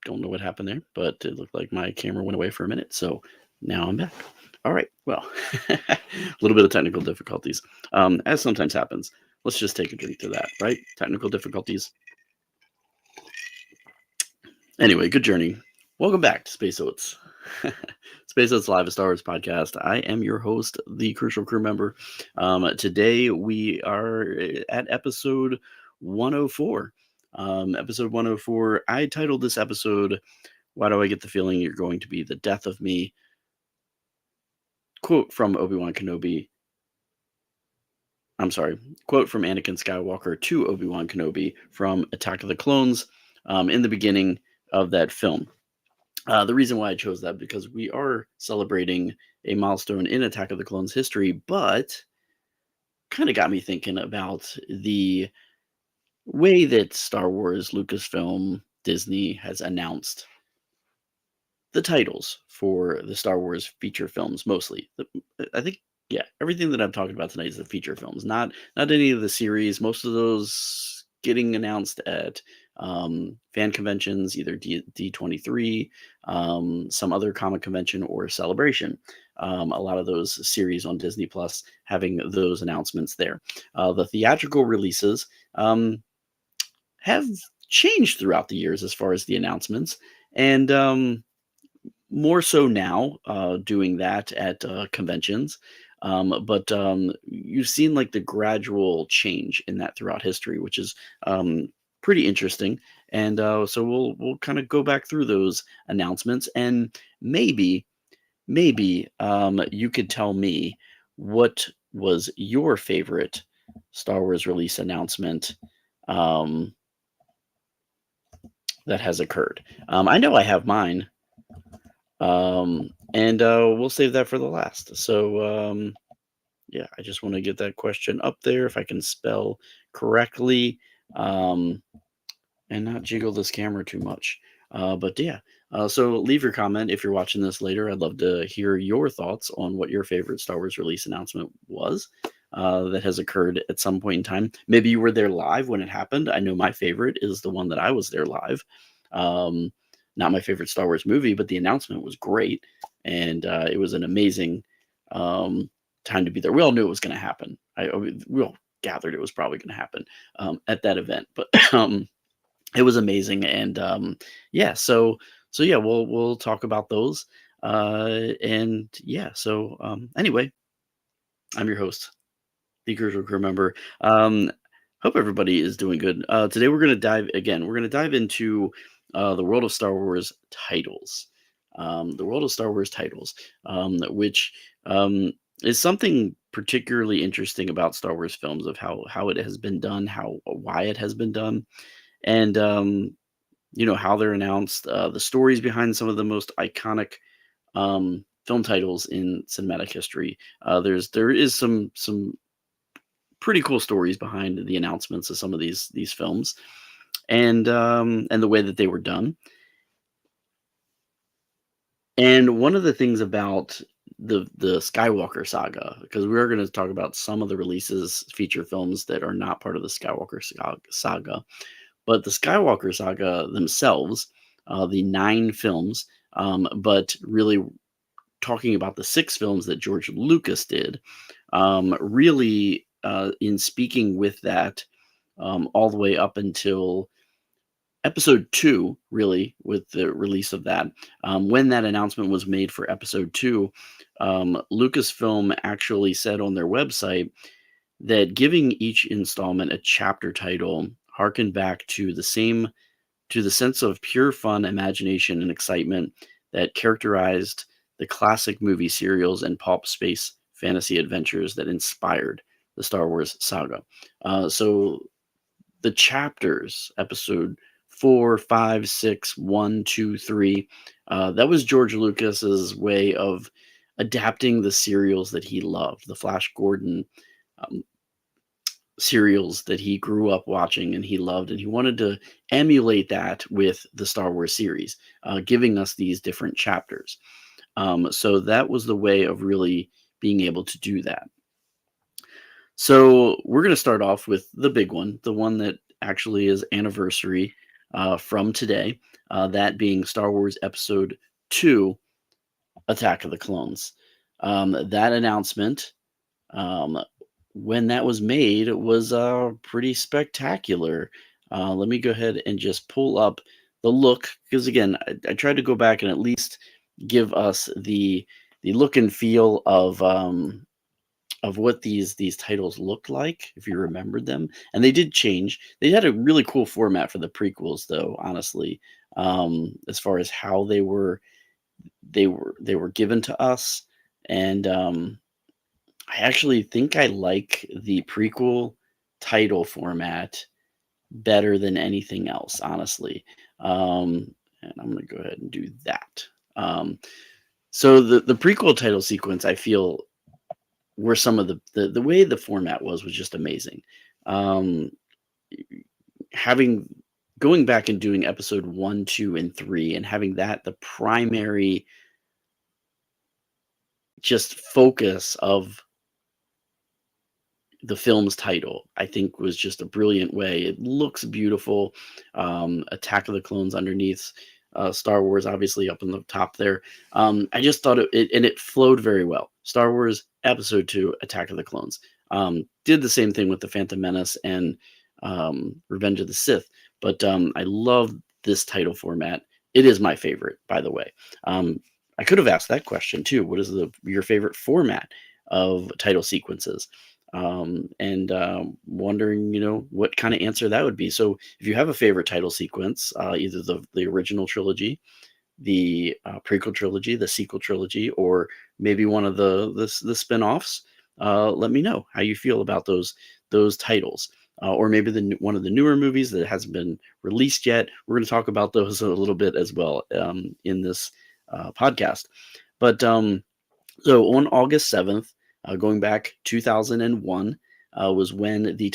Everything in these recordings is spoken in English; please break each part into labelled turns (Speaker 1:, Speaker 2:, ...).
Speaker 1: Don't know what happened there, but it looked like my camera went away for a minute. So now I'm back. All right. Well, a little bit of technical difficulties, as sometimes happens. Let's just take a drink to that, right? Technical difficulties. Anyway, good journey. Welcome back to Space Oats. Space Oats Live, a Star Wars podcast. I am your host, the Crucial Crew member. Today we are at episode 104. Episode 104. I titled this episode, "Why Do I Get the Feeling You're Going to Be the Death of Me?" Quote from Obi-Wan Kenobi. I'm sorry. Quote from Anakin Skywalker to Obi-Wan Kenobi from Attack of the Clones in the beginning of that film. The reason why I chose that, because we are celebrating a milestone in Attack of the Clones history, but kind of got me thinking about the way that Star Wars, Lucasfilm, Disney has announced the titles for the Star Wars feature films, mostly. I think, yeah, everything that I'm talking about tonight is the feature films, not any of the series. Most of those getting announced at fan conventions, either D23, some other comic convention, or Celebration. A lot of those series on Disney Plus having those announcements there. The theatrical releases have changed throughout the years as far as the announcements, and more so now doing that at conventions. But you've seen like the gradual change in that throughout history, which is pretty interesting. And so we'll kind of go back through those announcements, and maybe you could tell me what was your favorite Star Wars release announcement that has occurred. I know I have mine. And we'll save that for the last. So yeah, I just want to get that question up there if I can spell correctly, and not jiggle this camera too much. But yeah, so leave your comment if you're watching this later. I'd love to hear your thoughts on what your favorite Star Wars release announcement was that has occurred at some point in time. Maybe you were there live when it happened. I know my favorite is the one that I was there live. Not my favorite Star Wars movie, but the announcement was great, and it was an amazing time to be there. We all knew it was going to happen. We all gathered it was probably going to happen at that event, but it was amazing. And yeah, so yeah, we'll talk about those. And yeah, so anyway, I'm your host, the Crucial Crew member. Hope everybody is doing good. Today we're going to dive into the world of Star Wars titles. The world of Star Wars titles, which is something particularly interesting about Star Wars films, of how it has been done, why it has been done, and how they're announced, the stories behind some of the most iconic film titles in cinematic history. There is some pretty cool stories behind the announcements of some of these films, and the way that they were done. And one of the things about the Skywalker saga, because we are going to talk about some of the releases, feature films that are not part of the Skywalker saga, but the Skywalker saga themselves, the 9 films, but really talking about the 6 films that George Lucas did, really in speaking with that all the way up until episode 2, really, with the release of that. When that announcement was made for episode 2, Lucasfilm actually said on their website that giving each installment a chapter title harkened back to the sense of pure fun, imagination, and excitement that characterized the classic movie serials and pulp space fantasy adventures that inspired the Star Wars saga. So the chapters, episode 4, 5, 6, 1, 2, 3, that was George Lucas's way of adapting the serials that he loved, the Flash Gordon serials that he grew up watching and he loved, and he wanted to emulate that with the Star Wars series, giving us these different chapters. So that was the way of really being able to do that. So we're going to start off with the big one, the one that actually is anniversary from today, that being Star Wars Episode 2, Attack of the Clones. That announcement, um, when that was made, was pretty spectacular. Let me go ahead and just pull up the look, because again, I tried to go back and at least give us the look and feel of what these titles looked like, if you remembered them. And they did change. They had a really cool format for the prequels, though, honestly, as far as how they were given to us. And I actually think I like the prequel title format better than anything else, honestly. And I'm going to go ahead and do that. So the prequel title sequence, I feel, were some of the way the format was just amazing. Um, having Going back and doing episode 1, 2, and 3, and having that the primary just focus of the film's title, I think, was just a brilliant way. It looks beautiful. Attack of the Clones underneath, Star Wars obviously up in the top there. I just thought and it flowed very well. Star Wars Episode 2, Attack of the Clones. Did the same thing with the Phantom Menace and Revenge of the Sith, but I love this title format. It is my favorite, by the way. I could have asked that question too. What is your favorite format of title sequences? And wondering, what kind of answer that would be. So if you have a favorite title sequence, either the original trilogy, the prequel trilogy, the sequel trilogy, or maybe one of the spin-offs, let me know how you feel about those titles. Or maybe one of the newer movies that hasn't been released yet. We're going to talk about those a little bit as well in this podcast. But so on August 7th, going back 2001, was when the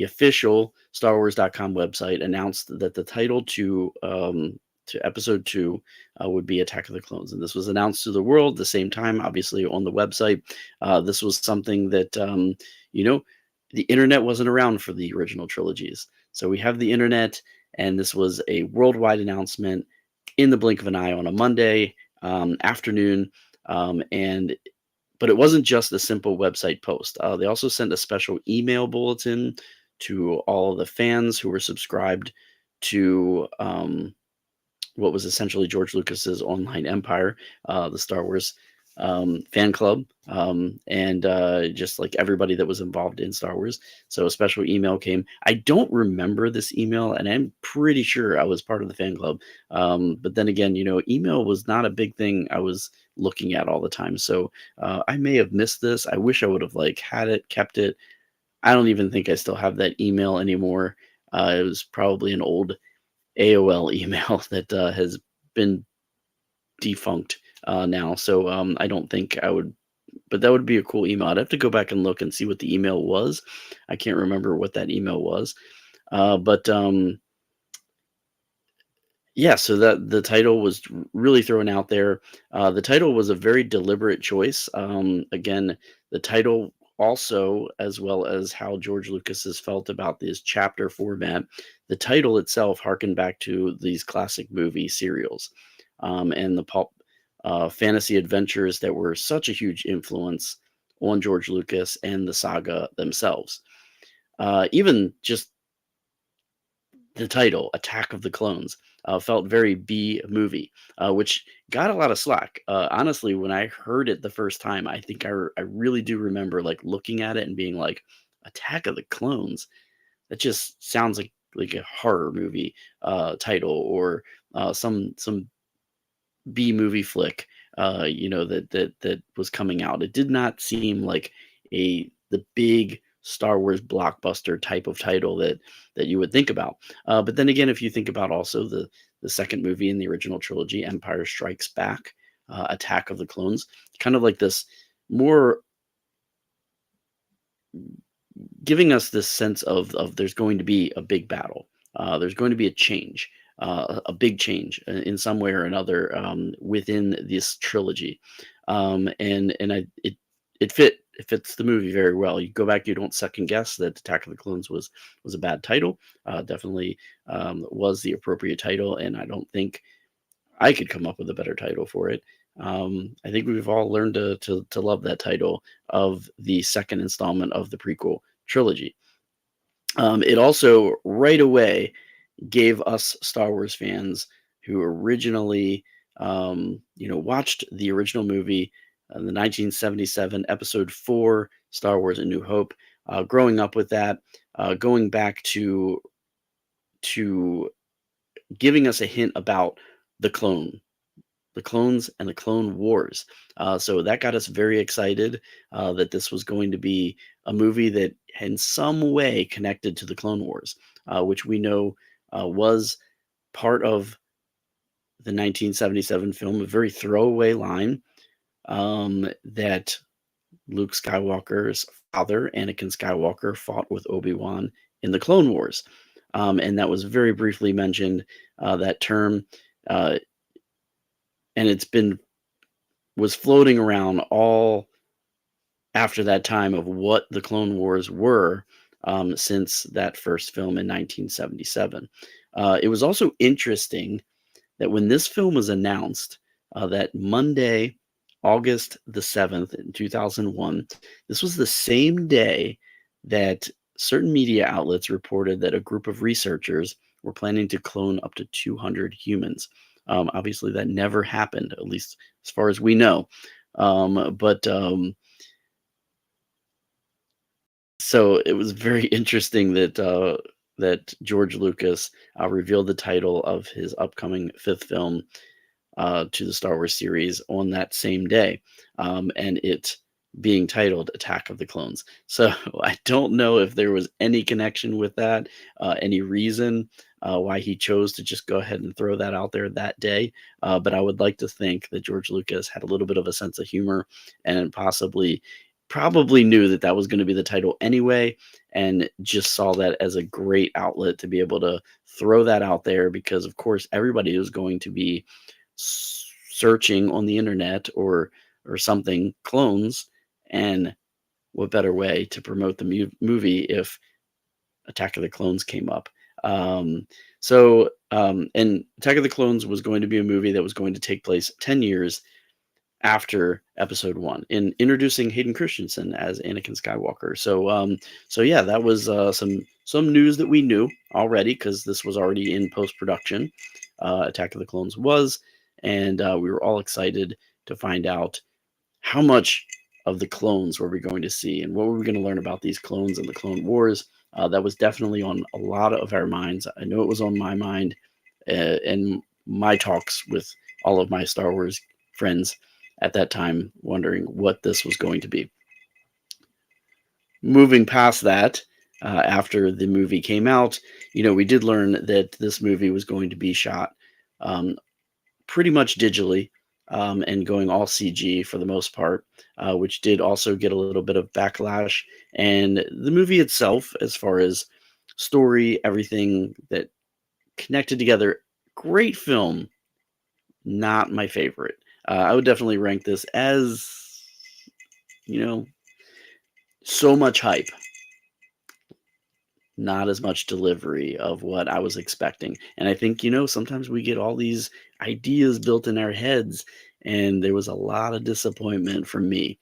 Speaker 1: official StarWars.com website announced that the title to Episode 2 would be Attack of the Clones. And this was announced to the world the same time, obviously, on the website. This was something that, the internet wasn't around for the original trilogies. So we have the internet, and this was a worldwide announcement in the blink of an eye on a Monday afternoon. But it wasn't just a simple website post. They also sent a special email bulletin to all the fans who were subscribed to what was essentially George Lucas's online empire, the Star Wars fan club, and just like everybody that was involved in Star Wars. So a special email came. I don't remember this email, and I'm pretty sure I was part of the fan club. But then again, email was not a big thing I was looking at all the time. So I may have missed this. I wish I would have had it, kept it. I don't even think I still have that email anymore. It was probably an old AOL email that has been defunct now. So I don't think I would, but that would be a cool email. I'd have to go back and look and see what the email was. I can't remember what that email was. But yeah, so that the title was really thrown out there. The title was a very deliberate choice. Again, the title also, as well as how George Lucas has felt about this chapter format, the title itself harkened back to these classic movie serials and the pulp fantasy adventures that were such a huge influence on George Lucas and the saga themselves. Even just the title, Attack of the Clones, felt very B movie, which got a lot of slack. Honestly, when I heard it the first time, I think I really do remember looking at it and being like, Attack of the Clones? That just sounds like a horror movie title, or some B movie flick, that was coming out. It did not seem like the big Star Wars blockbuster type of title that you would think about. But then again, if you think about also the second movie in the original trilogy, Empire Strikes Back, Attack of the Clones, kind of like this more giving us this sense of there's going to be a big battle. There's going to be a change, a big change in some way or another within this trilogy, and it fit it fits the movie very well. You go back, you don't second guess that Attack of the Clones was a bad title. Definitely was the appropriate title, and I don't think I could come up with a better title for it. I think we've all learned to love that title of the second installment of the prequel trilogy. It also right away gave us Star Wars fans who originally, watched the original movie, the 1977 Episode 4, Star Wars: A New Hope. Growing up with that, going back to giving us a hint about the clones and the Clone Wars. So that got us very excited that this was going to be a movie that in some way connected to the Clone Wars, which we know was part of the 1977 film, a very throwaway line that Luke Skywalker's father, Anakin Skywalker, fought with Obi-Wan in the Clone Wars. And that was very briefly mentioned, that term. And was floating around all after that time of what the Clone Wars were, since that first film in 1977. It was also interesting that when this film was announced, that Monday, August the 7th in 2001, this was the same day that certain media outlets reported that a group of researchers were planning to clone up to 200 humans. Obviously, that never happened, at least as far as we know. So it was very interesting that George Lucas revealed the title of his upcoming fifth film to the Star Wars series on that same day, and it being titled Attack of the Clones. So I don't know if there was any connection with that, any reason why he chose to just go ahead and throw that out there that day. But I would like to think that George Lucas had a little bit of a sense of humor and probably knew that that was going to be the title anyway, and just saw that as a great outlet to be able to throw that out there, because of course everybody is going to be searching on the internet or something clones, and what better way to promote the movie if Attack of the Clones came up. And Attack of the Clones was going to be a movie that was going to take place 10 years after Episode 1, in introducing Hayden Christensen as Anakin Skywalker. So yeah, that was some news that we knew already, because this was already in post-production. Attack of the Clones was, and we were all excited to find out how much of the clones were we going to see, and what were we going to learn about these clones and the Clone Wars. That was definitely on a lot of our minds. I know it was on my mind, and my talks with all of my Star Wars friends at that time, wondering what this was going to be. Moving past that, after the movie came out, we did learn that this movie was going to be shot pretty much digitally, and going all CG for the most part, which did also get a little bit of backlash. And the movie itself, as far as story, everything that connected together, great film, not my favorite. I would definitely rank this as, so much hype, not as much delivery of what I was expecting. And I think, sometimes we get all these ideas built in our heads, and there was a lot of disappointment from me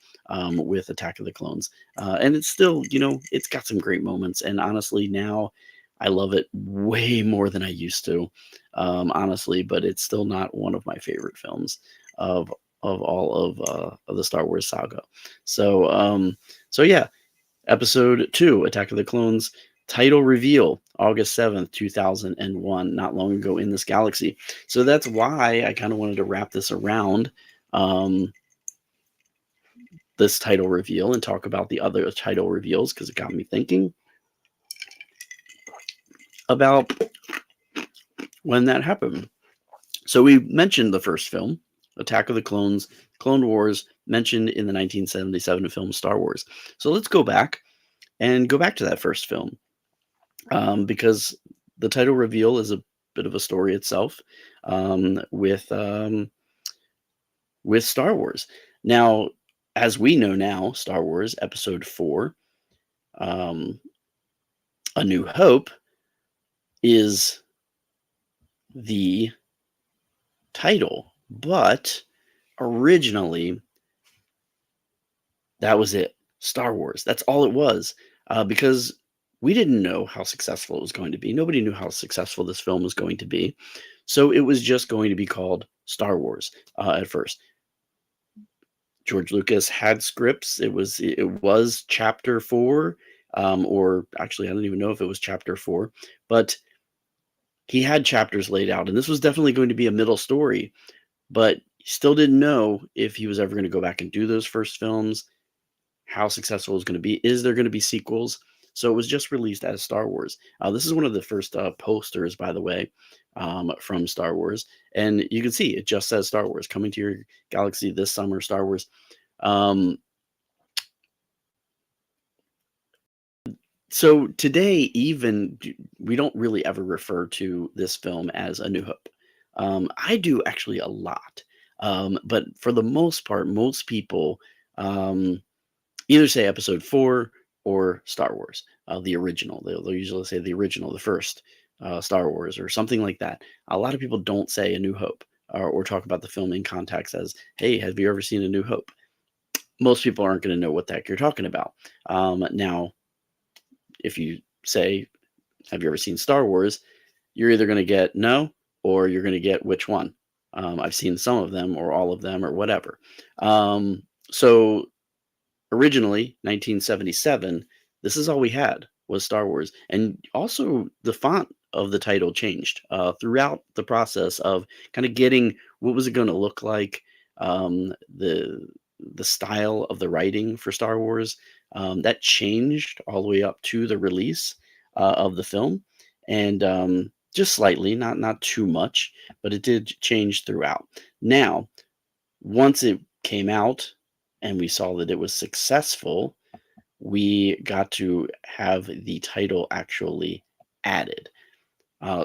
Speaker 1: with Attack of the Clones. And it's still, it's got some great moments. And honestly, now I love it way more than I used to, honestly, but it's still not one of my favorite films of all of the Star Wars saga. So yeah, Episode 2, Attack of the Clones, title reveal, August 7th, 2001, not long ago in this galaxy. So that's why I kind of wanted to wrap this around this title reveal and talk about the other title reveals, because it got me thinking about when that happened. So we mentioned the first film, Attack of the Clones, Clone Wars, mentioned in the 1977 film Star Wars. So let's go back to that first film, because the title reveal is a bit of a story itself, with Star Wars. Now, as we know now, Star Wars Episode 4, um, A New Hope, is the title, but originally that was it. Star Wars. That's all it was. Because we didn't know how successful it was going to be. Nobody knew how successful this film was going to be. So it was just going to be called Star Wars at first. George Lucas had scripts. It was Chapter 4, or actually, I don't even know if it was Chapter 4, but he had chapters laid out, and this was definitely going to be a middle story. But he still didn't know if he was ever going to go back and do those first films, how successful it was going to be. Is there going to be sequels? So it was just released as Star Wars. This is one of the first posters, by the way, from Star Wars. And you can see it just says Star Wars coming to your galaxy this summer, Star Wars. Um, so today, we don't really ever refer to this film as A New Hope. I do actually a lot. But for the most part, most people either say Episode 4 or Star Wars, the original. They'll usually say the original, the first Star Wars, or something like that. A lot of people don't say A New Hope, or talk about the film in context as, hey, have you ever seen A New Hope? Most people aren't going to know what the heck you're talking about. Now, if you say, have you ever seen Star Wars? You're either going to get no, or you're going to get which one. I've seen some of them, or all of them, or whatever. So originally, 1977, this is all we had was Star Wars. And also the font of the title changed throughout the process of kind of getting what was it going to look like, the style of the writing for Star Wars. That changed all the way up to the release of the film. And just slightly, not too much, but it did change throughout. Now, once it came out and we saw that it was successful, we got to have the title actually added.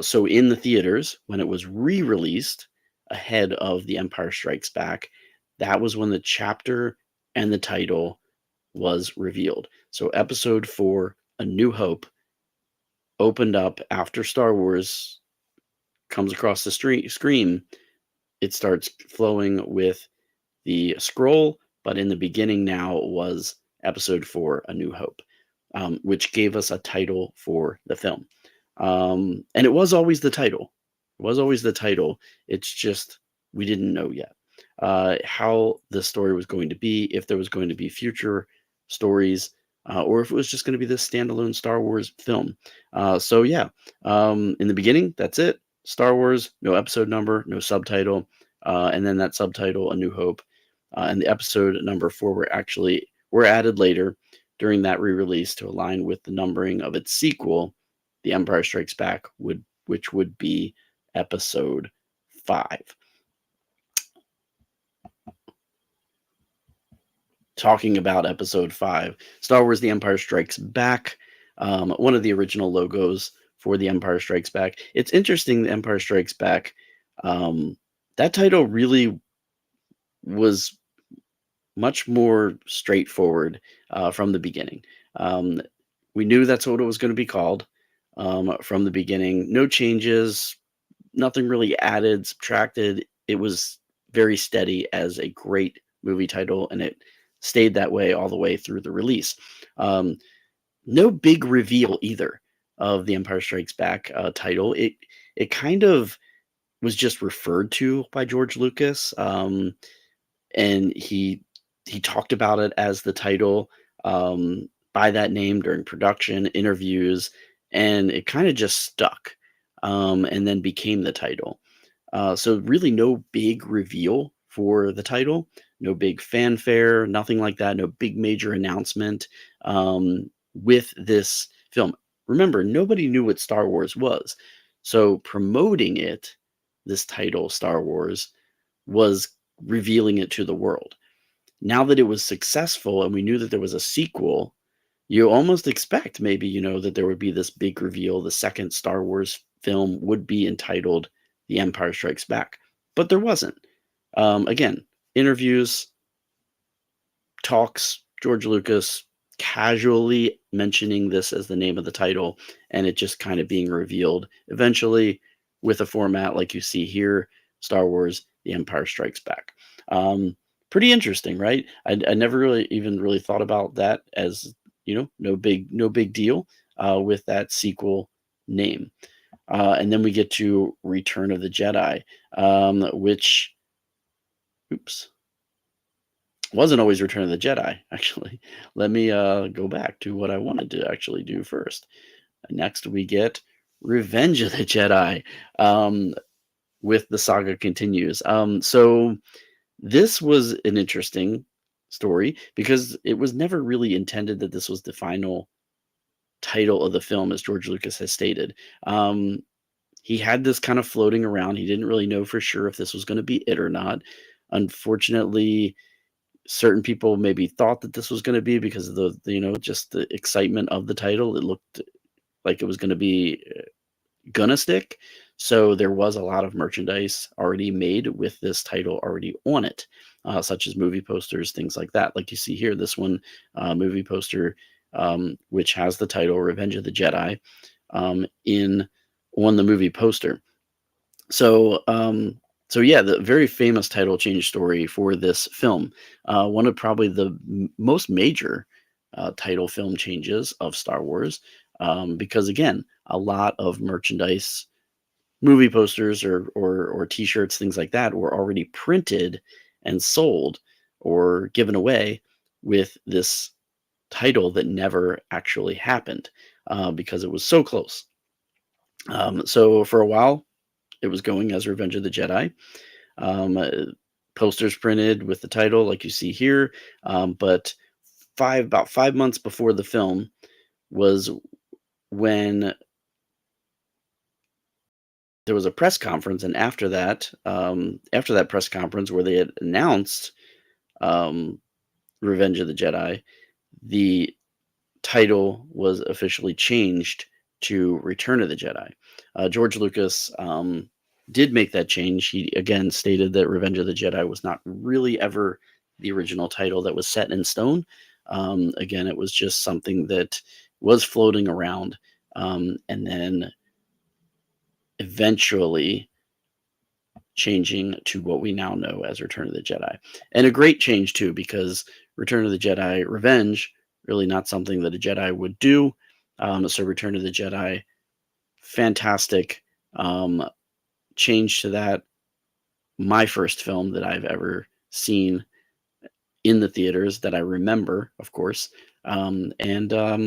Speaker 1: So in the theaters, when it was re-released ahead of The Empire Strikes Back, that was when the chapter and the title was revealed. So Episode 4, A New Hope, opened up after Star Wars comes across the screen. It starts flowing with the scroll, but in the beginning now was Episode 4, A New Hope, which gave us a title for the film. And it was always the title. It was always the title. It's just we didn't know yet how the story was going to be, if there was going to be future stories, or if it was just going to be this standalone Star Wars film. So yeah, in the beginning, that's it. Star Wars, no episode number, no subtitle, and then that subtitle, A New Hope, and the episode number 4 were added later during that re-release to align with the numbering of its sequel, The Empire Strikes Back, which would be Episode 5. Talking about Episode 5, Star Wars: The Empire Strikes Back, one of the original logos for The Empire Strikes Back. It's interesting, The Empire Strikes Back, that title really was much more straightforward from the beginning. We knew that's what it was going to be called from the beginning. No changes, nothing really added, subtracted. It was very steady as a great movie title, and it stayed that way all the way through the release. No big reveal either of the Empire Strikes Back title. It kind of was just referred to by George Lucas, and he talked about it as the title by that name during production interviews, and it kind of just stuck, and then became the title. So really no big reveal for the title, no big fanfare, nothing like that, no big major announcement with this film. Remember, nobody knew what Star Wars was. So promoting it, this title, Star Wars, was revealing it to the world. Now that it was successful and we knew that there was a sequel, you almost expect maybe, that there would be this big reveal. The second Star Wars film would be entitled The Empire Strikes Back. But there wasn't. Again, interviews, talks, George Lucas casually mentioning this as the name of the title, and it just kind of being revealed eventually with a format like you see here, Star Wars: The Empire Strikes Back. Um, Pretty interesting, right? I never really even really thought about that as, no big deal with that sequel name. And then we get to Return of the Jedi, which, oops, wasn't always Return of the Jedi, actually. Let me go back to what I wanted to actually do first. Next, we get Revenge of the Jedi, um, with the saga continues. So this was an interesting story because it was never really intended that this was the final title of the film, as George Lucas has stated. Um, he had this kind of floating around. He didn't really know for sure if this was going to be it or not. Unfortunately, certain people maybe thought that this was going to be because of just the excitement of the title. It looked like it was going to be gonna stick. So there was a lot of merchandise already made with this title already on it, such as movie posters, things like that. Like you see here, this one movie poster, which has the title Revenge of the Jedi in on the movie poster. So yeah, the very famous title change story for this film, one of probably the most major title film changes of Star Wars, because again, a lot of merchandise, movie posters or T-shirts, things like that, were already printed and sold or given away with this title that never actually happened because it was so close. So for a while, it was going as Revenge of the Jedi. Um, uh, Posters printed with the title, like you see here. But about 5 months before the film was when there was a press conference, and after that press conference where they had announced um, Revenge of the Jedi, the title was officially changed to Return of the Jedi. George Lucas did make that change. He again stated that Revenge of the Jedi was not really ever the original title that was set in stone. Again, it was just something that was floating around, and then eventually changing to what we now know as Return of the Jedi. And a great change too, because Return of the Jedi Revenge, really not something that a Jedi would do. So Return of the Jedi, fantastic change to that. My first film that I've ever seen in the theaters that I remember, of course. And I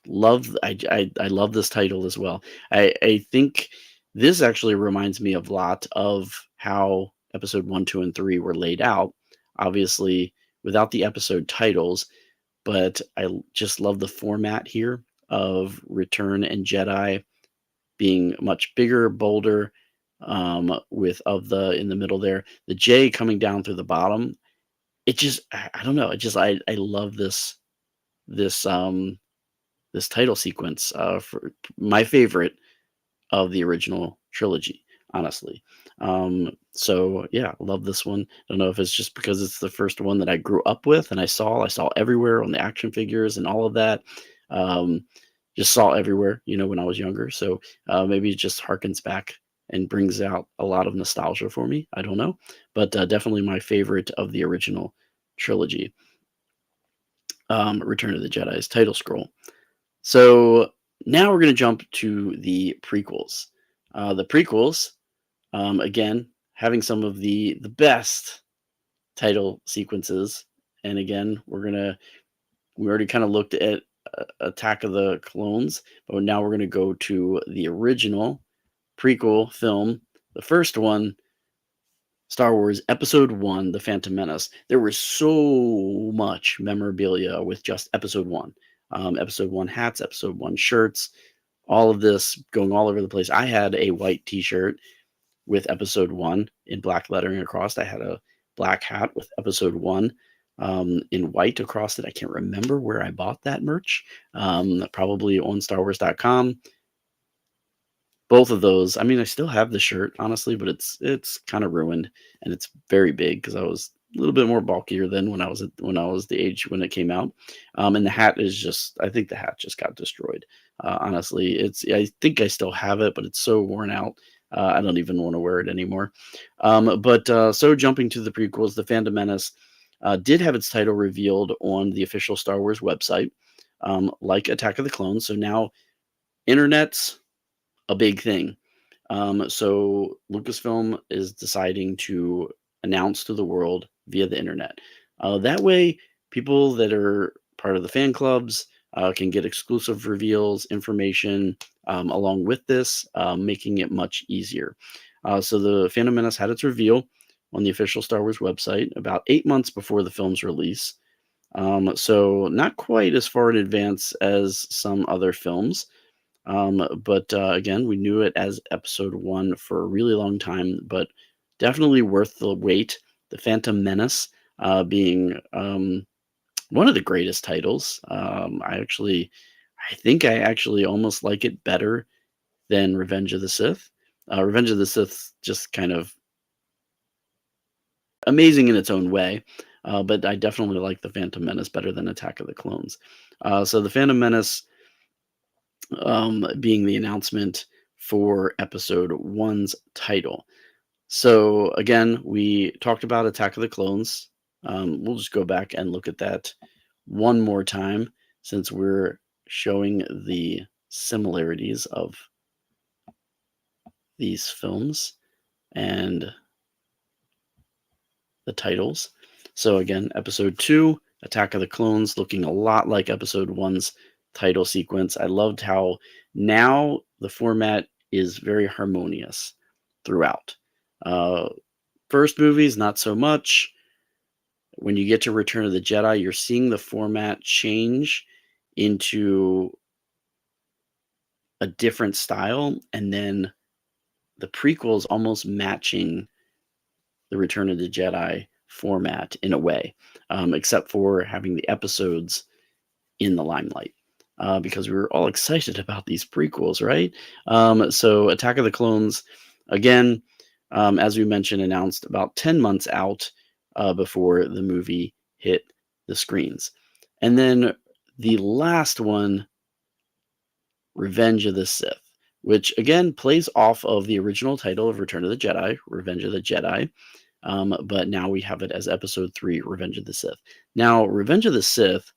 Speaker 1: love this title as well. I think this actually reminds me a lot of how episode 1, 2, and 3 were laid out. Obviously, without the episode titles, but just love the format here of Return and Jedi being much bigger, bolder, with of the in the middle there, the J coming down through the bottom. It just I don't know. I love this this title sequence, for my favorite of the original trilogy, honestly. So yeah, love this one. I don't know if it's just because it's the first one that I grew up with and I saw everywhere on the action figures and all of that. Um, just saw everywhere, when I was younger. So maybe it just harkens back and brings out a lot of nostalgia for me. I don't know, but definitely my favorite of the original trilogy. Return of the Jedi's title scroll. So now we're going to jump to the prequels. The prequels, again, having some of the best title sequences. And again, we already kind of looked at Attack of the Clones, but now we're going to go to the original prequel film, the first one, Star Wars Episode 1, The Phantom Menace. There was so much memorabilia with just Episode 1. Episode 1 hats, Episode 1 shirts, all of this going all over the place. I had a white t-shirt with Episode 1 in black lettering across. I had a black hat with Episode 1 in white across it. I can't remember where I bought that merch. Probably on StarWars.com. Both of those, I still have the shirt, honestly, but it's kind of ruined and it's very big because I was a little bit more bulkier than when I was the age when it came out. And the hat is just, I think the hat just got destroyed. Honestly, I think I still have it, but it's so worn out. I don't even want to wear it anymore. So jumping to the prequels, The Phantom Menace did have its title revealed on the official Star Wars website, like Attack of the Clones. So now internet's a big thing. So Lucasfilm is deciding to announce to the world via the internet. That way, people that are part of the fan clubs can get exclusive reveals, information along with this, making it much easier. So the Phantom Menace had its reveal on the official Star Wars website about 8 months before the film's release. So not quite as far in advance as some other films. Again, we knew it as episode 1 for a really long time, but definitely worth the wait. The Phantom Menace being one of the greatest titles. I think I actually almost like it better than Revenge of the Sith. Revenge of the Sith just kind of amazing in its own way, but I definitely like the Phantom Menace better than Attack of the Clones. So the Phantom Menace being the announcement for episode 1's title. So again, we talked about Attack of the Clones. We'll just go back and look at that one more time since we're showing the similarities of these films and the titles. So again, episode 2, Attack of the Clones, looking a lot like episode 1's title sequence. I loved how now the format is very harmonious throughout. First movies, not so much. When you get to Return of the Jedi, you're seeing the format change into a different style, and then the prequels almost matching the Return of the Jedi format in a way, except for having the episodes in the limelight. Because we were all excited about these prequels, right? So Attack of the Clones, again, as we mentioned, announced about 10 months out before the movie hit the screens. And then the last one, Revenge of the Sith, which again plays off of the original title of Return of the Jedi, Revenge of the Jedi. But now we have it as episode 3, Revenge of the Sith. Now, Revenge of the Sith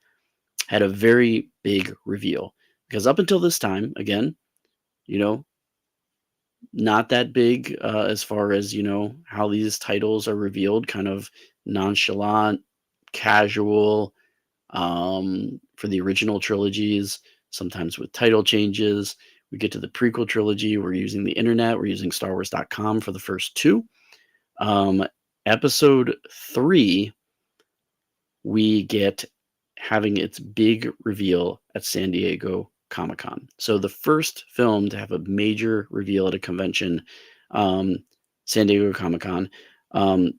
Speaker 1: had a very big reveal because up until this time, again, not that big as far as, how these titles are revealed, kind of nonchalant, casual for the original trilogies, sometimes with title changes. We get to the prequel trilogy, we're using the internet, we're using StarWars.com for the first 2. Episode 3, we get having its big reveal at San Diego Comic-Con. So the first film to have a major reveal at a convention, San Diego Comic-Con,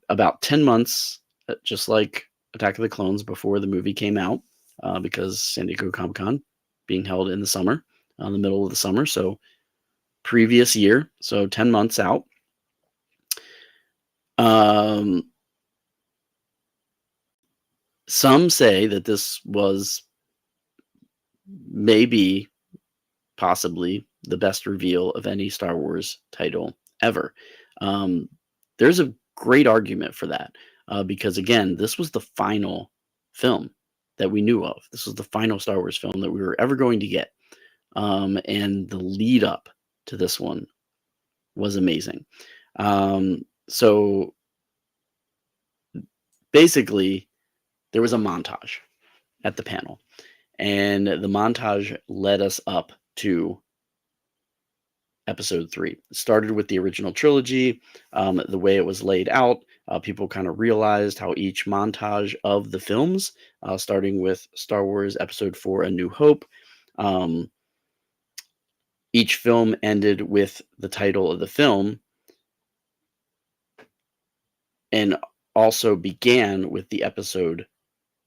Speaker 1: about 10 months, just like Attack of the Clones, before the movie came out, because San Diego Comic-Con being held in the summer, in the middle of the summer, so previous year, so 10 months out. Some say that this was maybe, possibly, the best reveal of any Star Wars title ever. There's a great argument for that because, again, this was the final film that we knew of. This was the final Star Wars film that we were ever going to get. And the lead up to this one was amazing. So basically, there was a montage at the panel, and the montage led us up to episode 3. It started with the original trilogy, the way it was laid out. People kind of realized how each montage of the films, starting with Star Wars Episode 4, A New Hope, each film ended with the title of the film and also began with the episode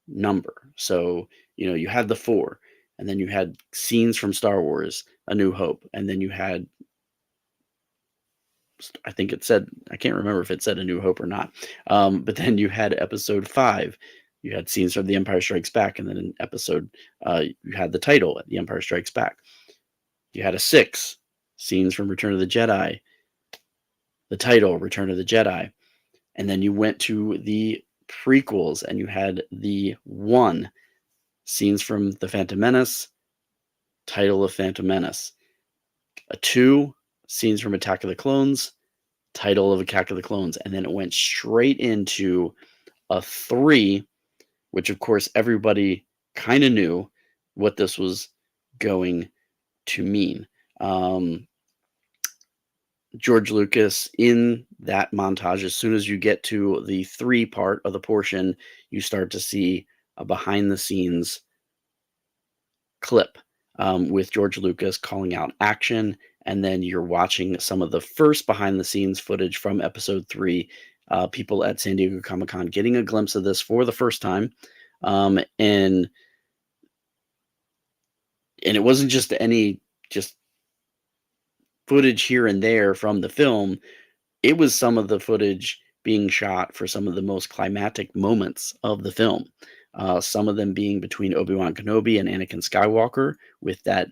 Speaker 1: number. So, you had the 4, and then you had scenes from Star Wars, A New Hope, and then you had I think it said, I can't remember if it said A New Hope or not. But then you had episode 5. You had scenes from The Empire Strikes Back, and then in episode, you had the title, The Empire Strikes Back. You had a 6, scenes from Return of the Jedi, the title, Return of the Jedi. And then you went to the prequels, and you had the 1, scenes from The Phantom Menace, title of Phantom Menace. A 2, scenes from Attack of the Clones, title of Attack of the Clones. And then it went straight into a 3, which of course everybody kind of knew what this was going to mean. George Lucas, in that montage, as soon as you get to the 3 part of the portion, you start to see a behind the scenes clip with George Lucas calling out action. And then you're watching some of the first behind the scenes footage from episode 3, people at San Diego Comic-Con getting a glimpse of this for the first time. And it wasn't just just footage here and there from the film. It was some of the footage being shot for some of the most climactic moments of the film. Some of them being between Obi-Wan Kenobi and Anakin Skywalker, with that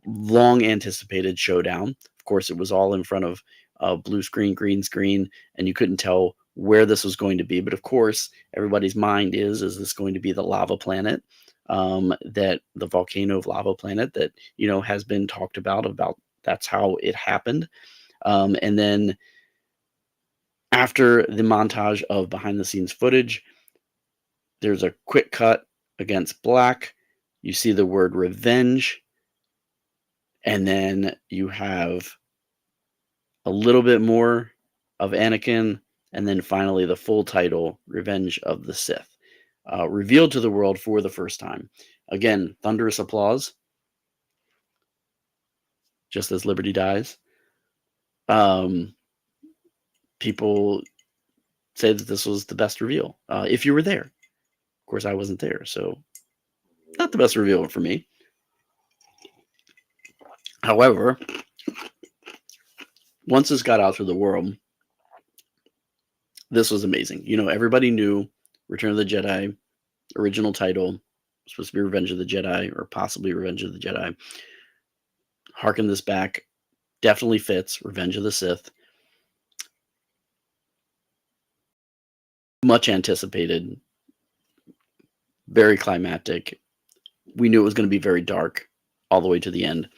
Speaker 1: long anticipated showdown. Of course, it was all in front of blue screen, green screen, and you couldn't tell where this was going to be. But of course, everybody's mind is this going to be the lava planet, that the volcano of lava planet that, has been talked about that's how it happened. And then after the montage of behind the scenes footage, there's a quick cut against black. You see the word revenge. And then you have a little bit more of Anakin. And then finally the full title, Revenge of the Sith, revealed to the world for the first time. Again, thunderous applause, just as Liberty dies. People say that this was the best reveal. If you were there. Of course, I wasn't there, so not the best reveal for me. However, once this got out to the world, this was amazing. Everybody knew Return of the Jedi, original title, was supposed to be Revenge of the Jedi, or possibly Revenge of the Jedi. Harken this back, definitely fits Revenge of the Sith. Much anticipated, very climactic. We knew it was going to be very dark all the way to the end.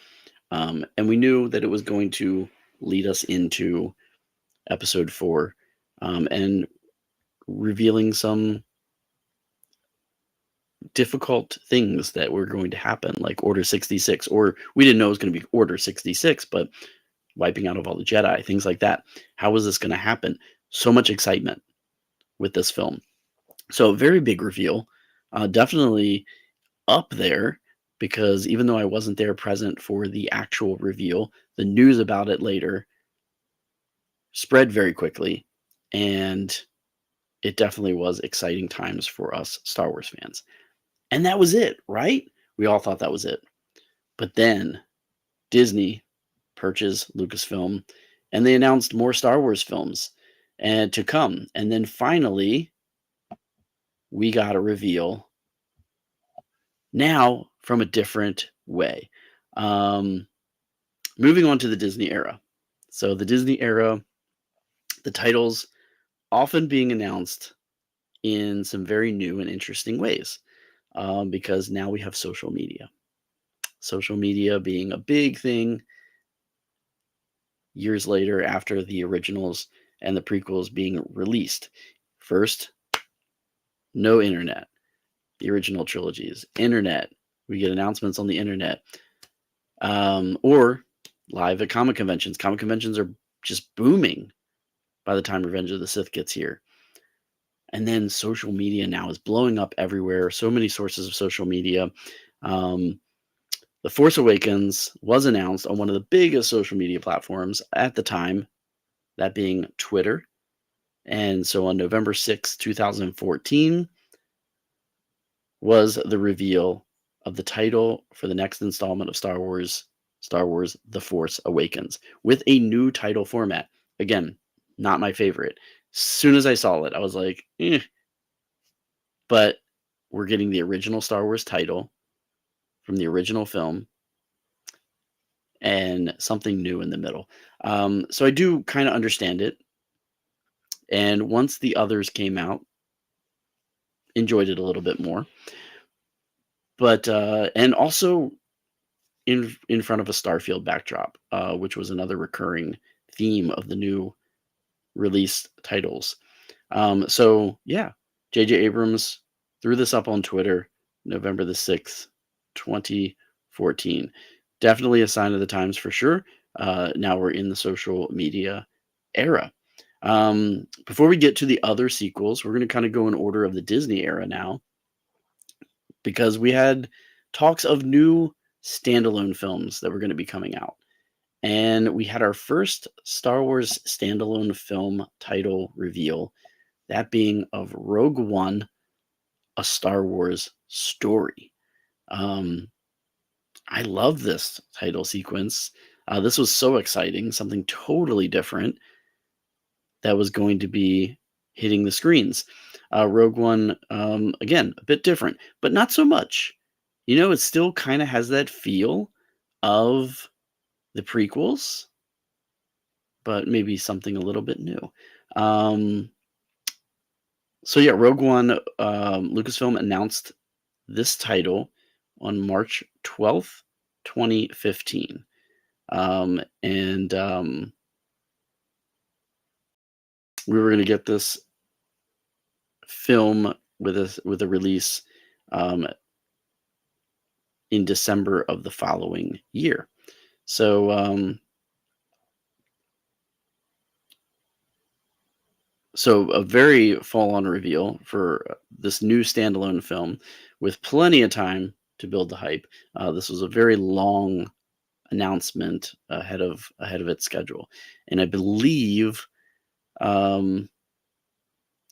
Speaker 1: And we knew that it was going to lead us into episode 4, and revealing some difficult things that were going to happen, like Order 66, or we didn't know it was going to be Order 66, but wiping out of all the Jedi, things like that. How was this going to happen? So much excitement with this film. So a very big reveal, definitely up there, because even though I wasn't there present for the actual reveal, the news about it later spread very quickly, and it definitely was exciting times for us Star Wars fans. And that was it, right? We all thought that was it. But then Disney purchased Lucasfilm, and they announced more Star Wars films and to come. And then finally, we got a reveal now from a different way. Moving on to the Disney era. So the Disney era, the titles often being announced in some very new and interesting ways, because now we have social media. Social media being a big thing years later after the originals and the prequels being released. First, no internet. The original trilogies. Internet. We get announcements on the internet. Or live at comic conventions. Comic conventions are just booming by the time Revenge of the Sith gets here. And then social media now is blowing up everywhere. So many sources of social media. The Force Awakens was announced on one of the biggest social media platforms at the time, that being Twitter. And so on November 6, 2014, was the reveal of the title for the next installment of Star Wars, The Force Awakens, with a new title format. Again, not my favorite. Soon as I saw it, I was like, "Eh," but we're getting the original Star Wars title from the original film and something new in the middle. So I do kind of understand it. And once the others came out, enjoyed it a little bit more. But and also in front of a Starfield backdrop, which was another recurring theme of the new released titles. So yeah, J.J. Abrams threw this up on Twitter, November the 6th, 2014. Definitely a sign of the times for sure. Now we're in the social media era. Before we get to the other sequels, we're going to kind of go in order of the Disney era now, because we had talks of new standalone films that were going to be coming out. And we had our first Star Wars standalone film title reveal, that being of Rogue One, a Star Wars story. Um, I love this title sequence. This was so exciting, something totally different that was going to be hitting the screens. Rogue One, again, a bit different, but not so much. You know, it still kind of has that feel of the prequels, but maybe something a little bit new. Um, so yeah, Rogue One, Lucasfilm announced this title on March 12th, 2015. And we were going to get this film with a release um, in December of the following year. So so a very full-on reveal for this new standalone film with plenty of time to build the hype. This was a very long announcement ahead of its schedule, and um,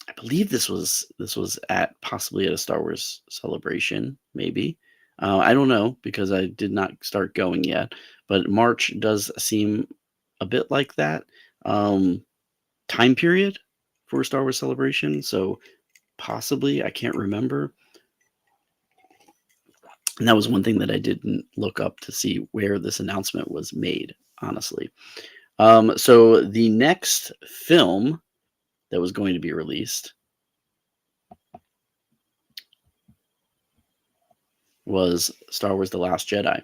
Speaker 1: I believe this was at possibly at a Star Wars celebration, maybe. I don't know because I did not start going yet, but March does seem a bit like that time period for a Star Wars celebration. So possibly, I can't remember. And that was one thing that I didn't look up to see where this announcement was made, honestly. So the next film that was going to be released was Star Wars The Last Jedi.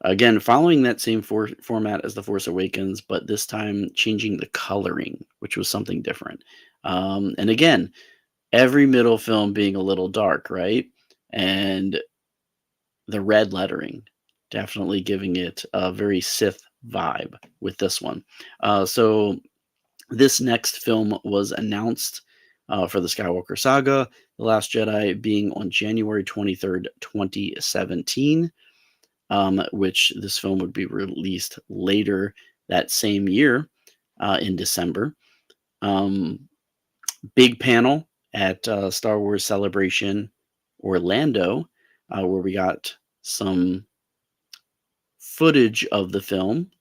Speaker 1: Again, following that same format as The Force Awakens, but this time changing the coloring, which was something different. And again, every middle film being a little dark, right? And the red lettering, definitely giving it a very Sith vibe with this one. So this next film was announced for the Skywalker Saga, The Last Jedi, being on January 23rd, 2017, which this film would be released later that same year in December. Big panel at Star Wars Celebration Orlando, where we got some footage of the film,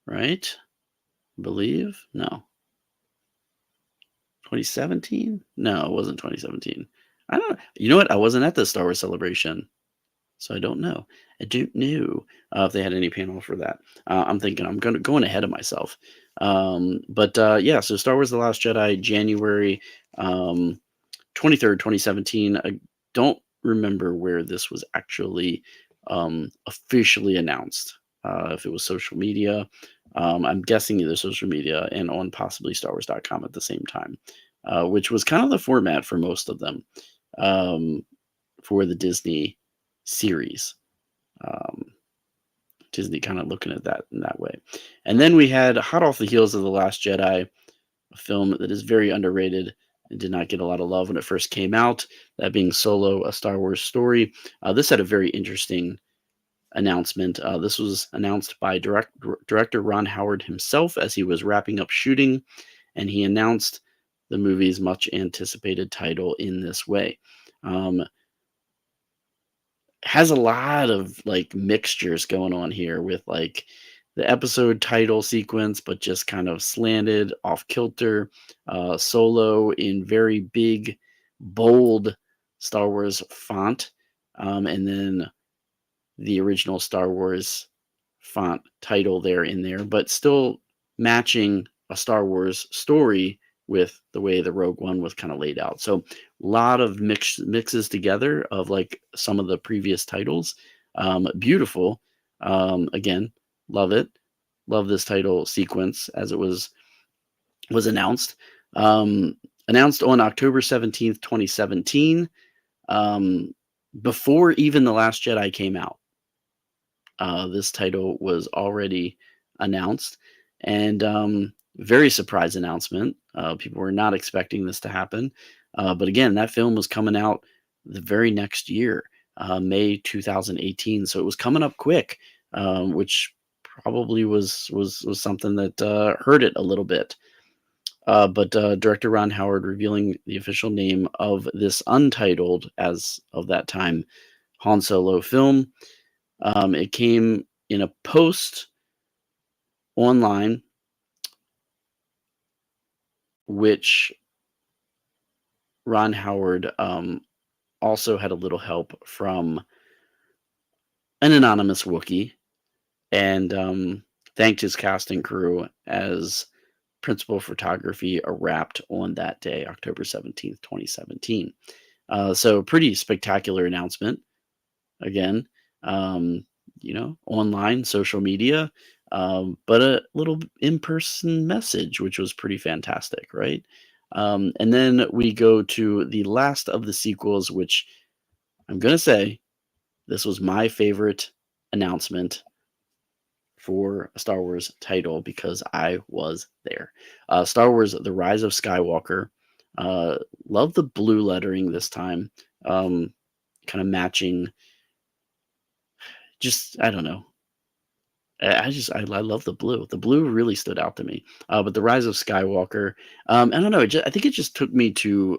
Speaker 1: right? I believe. No. 2017? No, it wasn't 2017. I don't know. You know what? I wasn't at the Star Wars Celebration, so I don't know. I don't know if they had any panel for that. I'm thinking I'm going ahead of myself. But yeah, so Star Wars The Last Jedi, January 23rd, 2017. I don't remember where this was actually officially announced. If it was social media, I'm guessing either social media and on possibly StarWars.com at the same time, which was kind of the format for most of them for the Disney series. Disney kind of looking at that in that way. And then we had hot off the heels of The Last Jedi, a film that is very underrated and did not get a lot of love when it first came out, that being Solo, a Star Wars story. This had a very interesting announcement. This was announced by director Ron Howard himself as he was wrapping up shooting, and he announced the movie's much anticipated title in this way. Has a lot of like mixtures going on here with like the episode title sequence, but just kind of slanted, off kilter. Solo in very big, bold Star Wars font, and then the original Star Wars font title there in there, but still matching a Star Wars story with the way the Rogue One was kind of laid out. So a lot of mixes together of like some of the previous titles. Beautiful. Again, love it. Love this title sequence as it was announced. Announced on October 17th, 2017, before even The Last Jedi came out. This title was already announced, and very surprise announcement. People were not expecting this to happen, but again, that film was coming out the very next year, May 2018. So it was coming up quick, which probably was something that hurt it a little bit. But director Ron Howard revealing the official name of this untitled, as of that time, Han Solo film. It came in a post online, which Ron Howard also had a little help from an anonymous Wookiee, and thanked his casting crew as principal photography wrapped on that day, October 17th, 2017. So pretty spectacular announcement. Again, online, social media, but a little in-person message, which was pretty fantastic, right? And then we go to the last of the sequels, which I'm going to say this was my favorite announcement for a Star Wars title because I was there. Star Wars The Rise of Skywalker. Love the blue lettering this time, kind of matching. Just, I don't know. I love the blue. The blue really stood out to me. But The Rise of Skywalker, I don't know. I think it just took me to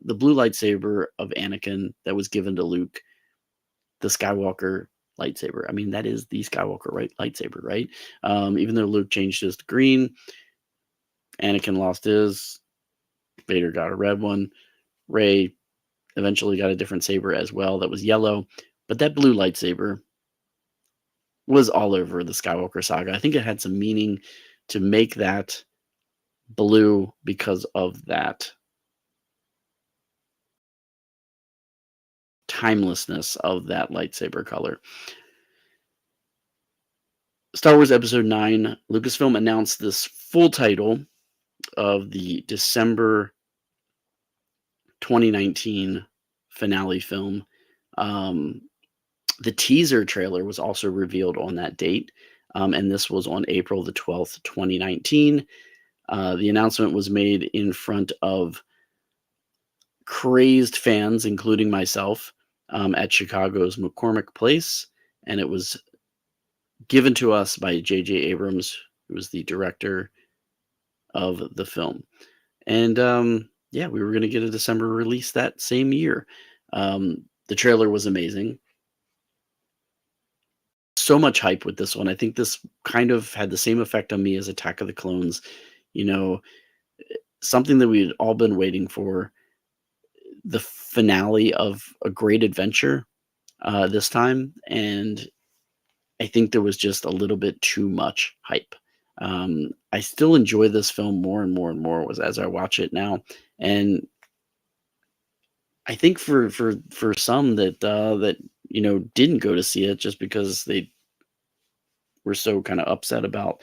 Speaker 1: the blue lightsaber of Anakin that was given to Luke, the Skywalker lightsaber. I mean, that is the Skywalker lightsaber, right? Even though Luke changed his to green, Anakin lost his. Vader got a red one. Rey eventually got a different saber as well that was yellow. But that blue lightsaber was all over the Skywalker saga. I think it had some meaning to make that blue because of that timelessness of that lightsaber color. Star Wars Episode 9, Lucasfilm announced this full title of the December 2019 finale film. The teaser trailer was also revealed on that date, and this was on April the 12th, 2019. The announcement was made in front of crazed fans, including myself, at Chicago's McCormick Place, and it was given to us by J.J. Abrams, who was the director of the film. And yeah, we were going to get a December release that same year. The trailer was amazing. So much hype with this one. I think this kind of had the same effect on me as Attack of the Clones. Something that we had all been waiting for. The finale of a great adventure this time. And I think there was just a little bit too much hype. I still enjoy this film more and more and more as I watch it now. And I think for some that didn't go to see it just because they were so kind of upset about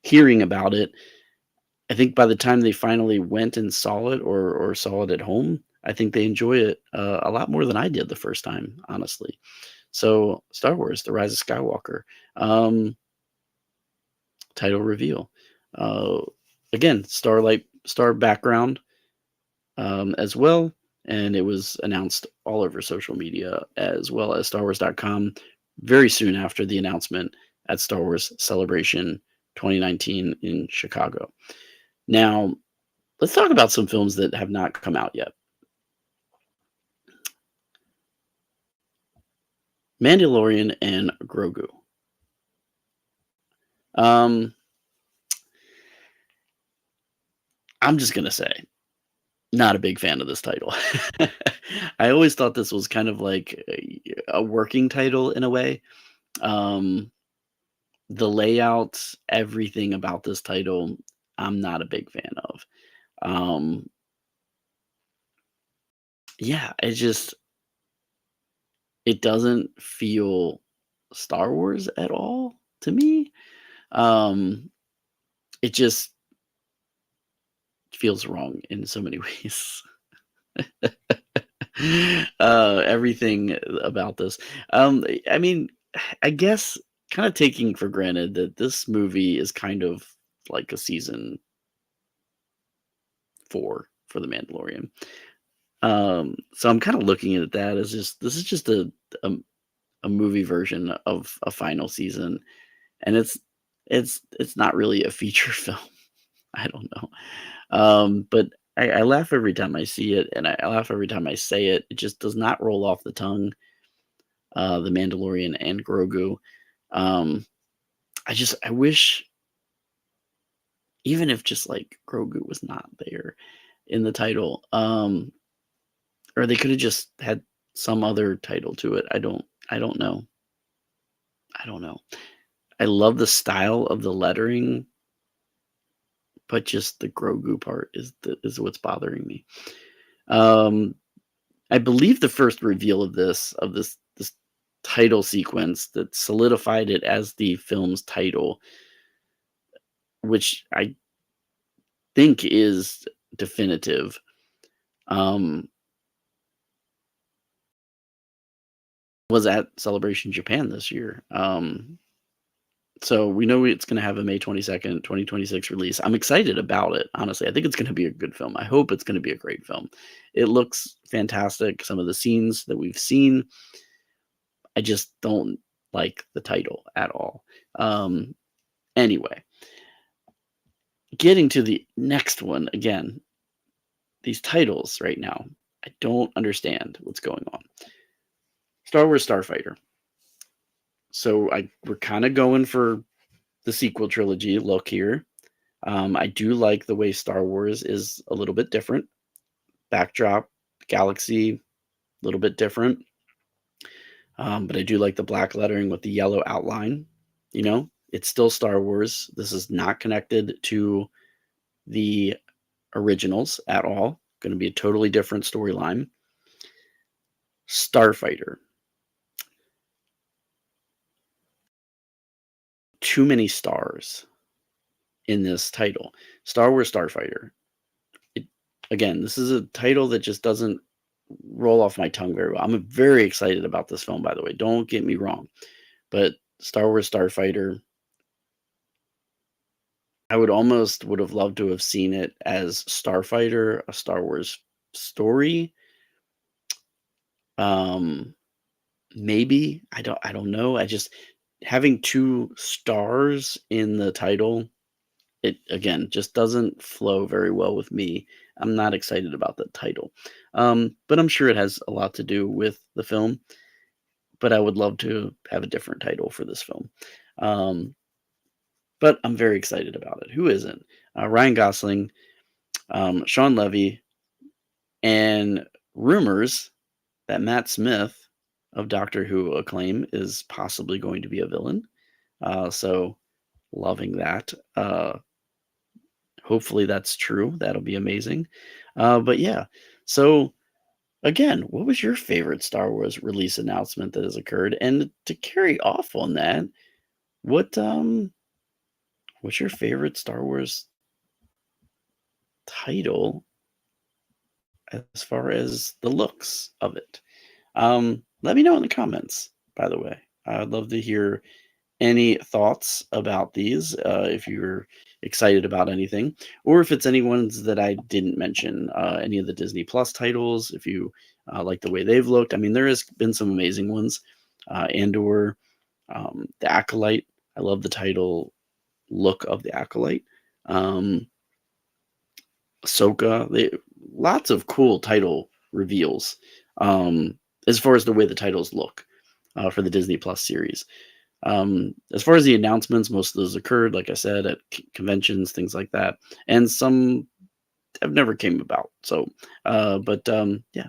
Speaker 1: hearing about it, I think by the time they finally went and saw it or saw it at home, I think they enjoy it a lot more than I did the first time, honestly. So Star Wars: The Rise of Skywalker, title reveal. Again, star background as well. And it was announced all over social media as well as StarWars.com very soon after the announcement at Star Wars Celebration 2019 in Chicago. Now, let's talk about some films that have not come out yet. Mandalorian and Grogu. Um, I'm just gonna say, not a big fan of this title. I always thought this was kind of like a working title in a way. Um, the layout, everything about this title, I'm not a big fan of. Um, yeah, it doesn't feel Star Wars at all to me. Um, it just feels wrong in so many ways. Everything about this. I mean, I guess kind of taking for granted that this movie is kind of like a season 4 for The Mandalorian. So I'm kind of looking at that as just this is just a, a movie version of a final season, and it's not really a feature film. I don't know. But I laugh every time I see it, and I laugh every time I say it. It just does not roll off the tongue. The Mandalorian and Grogu. Um, I wish, even if just like Grogu was not there in the title, or they could have just had some other title to it. I don't know. I don't know. I love the style of the lettering, but just the Grogu part is what's bothering me. Um, I believe the first reveal of this title sequence that solidified it as the film's title, which I think is definitive, um, was at Celebration Japan this year. So we know it's going to have a May 22nd, 2026 release. I'm excited about it, honestly. I think it's going to be a good film. I hope it's going to be a great film. It looks fantastic. Some of the scenes that we've seen, I just don't like the title at all. Anyway, getting to the next one again, these titles right now, I don't understand what's going on. Star Wars Starfighter. So we're kind of going for the sequel trilogy look here. I do like the way Star Wars is a little bit different. Backdrop, galaxy, a little bit different. But I do like the black lettering with the yellow outline. You know, it's still Star Wars. This is not connected to the originals at all. Going to be a totally different storyline. Starfighter. Too many stars in this title. Star Wars Starfighter. It, again, this is a title that just doesn't roll off my tongue very well. I'm very excited about this film, by the way. Don't get me wrong. But Star Wars Starfighter, I would have loved to have seen it as Starfighter, a Star Wars story. Um, maybe I don't know. I just having two stars in the title, it again just doesn't flow very well with me. I'm not excited about the title, but I'm sure it has a lot to do with the film. But I would love to have a different title for this film. Um, but I'm very excited about it. Who isn't? Ryan Gosling, Sean Levy, and rumors that Matt Smith of Doctor Who acclaim is possibly going to be a villain. So loving that. Hopefully that's true. That'll be amazing. But yeah, so again, what was your favorite Star Wars release announcement that has occurred? And to carry off on that, what what's your favorite Star Wars title as far as the looks of it? Let me know in the comments, by the way. I'd love to hear any thoughts about these, if you're excited about anything, or if it's any ones that I didn't mention, any of the Disney Plus titles, if you like the way they've looked. I mean, there has been some amazing ones. Andor, The Acolyte. I love the title look of The Acolyte. Ahsoka. Lots of cool title reveals, as far as the way the titles look for the Disney Plus series. As far as the announcements, most of those occurred, like I said, at conventions, things like that, and some have never came about. So, yeah,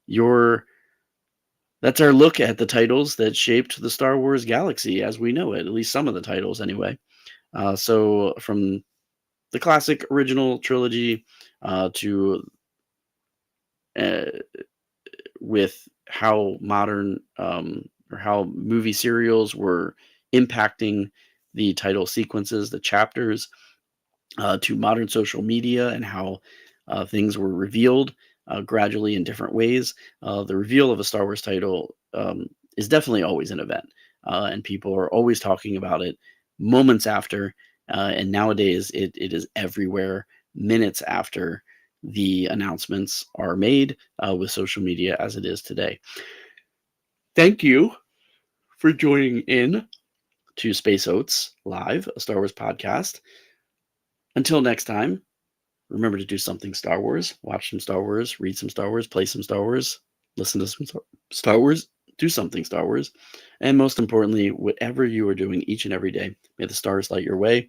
Speaker 1: your that's our look at the titles that shaped the Star Wars galaxy as we know it. At least some of the titles, anyway. So from the classic original trilogy to uh, with how modern or how movie serials were impacting the title sequences, the chapters, to modern social media and how things were revealed gradually in different ways. The reveal of a Star Wars title is definitely always an event, and people are always talking about it moments after. And nowadays, it is everywhere minutes after the announcements are made with social media as it is today. Thank you for joining in to Space Oats Live, a Star Wars podcast. Until next time, remember to do something Star Wars, watch some Star Wars, read some Star Wars, play some Star Wars, listen to some Star Wars, do something Star Wars. And most importantly, whatever you are doing each and every day, may the stars light your way.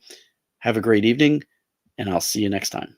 Speaker 1: Have a great evening, and I'll see you next time.